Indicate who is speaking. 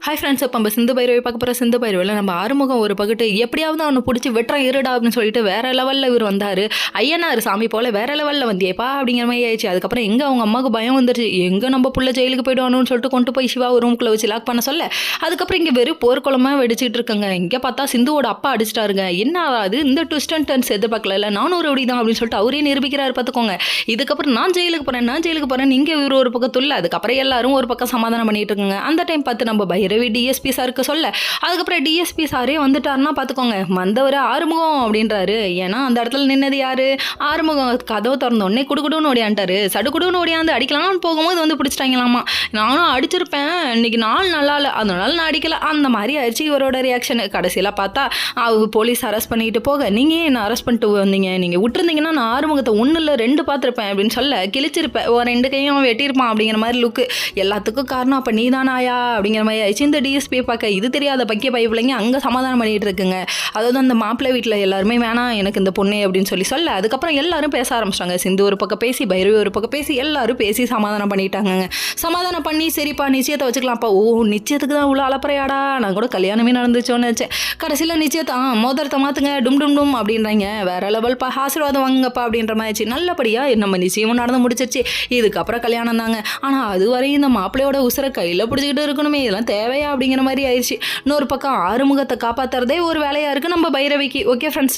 Speaker 1: Hi friends, இப்போ நம்ம சிந்து பைரவி பார்க்க போகிற சிந்து பைரவியில் நம்ம ஆறுமுகம் ஒரு பக்கத்து எப்படியாவது அவனை பிடிச்சி வெட்டுறான் இருடா அப்படின்னு சொல்லிட்டு வேற லெவலில் இவர் வந்தார். ஐயனார் சாமி போல் வேற லெவலில் வந்தியப்பா அப்படிங்கிற மாதிரி ஆயிடுச்சு. அதுக்கப்புறம் எங்கே அவங்க அம்மாவுக்கு பயம் வந்துருச்சு, எங்கே நம்ம புள்ள ஜெயிலுக்கு போய்டுவானு சொல்லிட்டு கொண்டு போய் சிவா ஒரு ரூம்குள்ளே வச்சு லாக் பண்ண சொல்ல, அதுக்கப்புறம் இங்கே வெறும் போர்க்குளமாக வெடிச்சிட்டு இருக்காங்க. இங்கே பார்த்தா சிந்துவோட அப்பா அடிச்சிட்டாருங்க. என்ன ஆகாது இந்த ட்விஸ்ட் அண்ட் டர்ன்ஸ் எதிர்பார்க்கல, நானும் ஒரு அப்படி தான் அப்படின்னு சொல்லிட்டு அவரே நிரூபிக்கிறாரு பார்த்துக்கோங்க. இதுக்கப்புறம் நான் ஜெயிலுக்கு போகிறேன் இங்கே இவர் ஒரு பக்கம் துள்ள. அதுக்கப்புறம் எல்லாரும் ஒரு பக்கம் சமாதானம் பண்ணிட்டு இருக்காங்க. அந்த டைம் பார்த்து நம்ம பைரவி டிஎஸ்பி சாருக்கு சொல்ல, அதுக்கப்புறம் டிஎஸ்பி சாரே வந்துட்டாருன்னா பார்த்துக்கோங்க. வந்தவர் ஆறுமுகம் அப்படின்றாரு. ஏன்னா அந்த இடத்துல நின்னது யாரு? ஆறுமுகம். கதவை திறந்த உடனே குடுக்குடுன்னு ஓடியான்ட்டாரு. சடுகுடுன்னு ஓடியாந்து அடிக்கலாம்னு போகும்போது வந்து பிடிச்சிட்டாங்களாமா. நானும் அடிச்சிருப்பேன், இன்னைக்கு நாள் நல்லா இல்லை அதனால நான் அடிக்கல, அந்த மாதிரி ஆயிடுச்சு இவரோட ரியாக்ஷன். கடைசியில் பார்த்தா போலீஸ் அரெஸ்ட் பண்ணிட்டு போக, நீங்கள் என்ன அரெஸ்ட் பண்ணிட்டு வந்தீங்க, நீங்கள் விட்டுருந்தீங்கன்னா நான் ஆறுமுகத்தை ஒன்றும் இல்லை 2 பார்த்துருப்பேன் அப்படின்னு சொல்ல, கிழிச்சிருப்பேன், 2 கையும் வெட்டியிருப்பான் அப்படிங்கிற மாதிரி லுக்கு. எல்லாத்துக்கும் காரணம் அப்போ நீ தானாயா அப்படிங்கிற மாதிரி ஆயிடுச்சு. இந்த டிஎஸ்பி பார்க்க இது தெரியாத பக்கிய பைப்பிள்ளைங்க அங்கே சமாதானம் பண்ணிட்டு இருக்குங்க. அதாவது அந்த மாப்பிள்ளை வீட்டில் எல்லாருமே வேணாம் எனக்கு இந்த பொண்ணு அப்படின்னு சொல்ல, அதுக்கப்புறம் எல்லாரும் பேச ஆரம்பிச்சிட்டாங்க. சிந்து ஒரு பக்கம் பேசி, பைரவி ஒரு பக்கம் பேசி, எல்லாரும் பேசி சமாதானம் பண்ணிட்டாங்க. சமாதானம் பண்ணி சரிப்பா நிச்சயத்தை வச்சுக்கலாம்ப்பா. ஓ, நிச்சயத்துக்கு தான் இவ்வளோ அலப்பறையாடா, நான் கூட கல்யாணமே நடந்துச்சோன்னு நினச்சேன். கடைசியில் நிச்சயத்தை மோதிரத்தை மாற்றுங்க டும் டும் டும் அப்படின்றாங்க. வேற லெவல்ப்பா, ஆசீர்வாதம் வாங்கப்பா அப்படின்ற மாதிரி நல்லபடியாக நம்ம நிச்சயமும் நடந்து முடிச்சிருச்சு. இதுக்கப்புறம் கல்யாணம் தாங்க. ஆனால் அது வரையும் இந்த மாப்பிள்ளையோட உசுரை கையில் பிடிச்சிக்கிட்டு இருக்கணுமே, இதெல்லாம் தேவையா அப்படிங்கிற மாதிரி ஆயிடுச்சு. இன்னொரு பக்கம் ஆறுமுகத்தை காப்பாற்றுறதே ஒரு வேலையாக இருக்குது நம்ம பைரவிக்கு. Okay friends.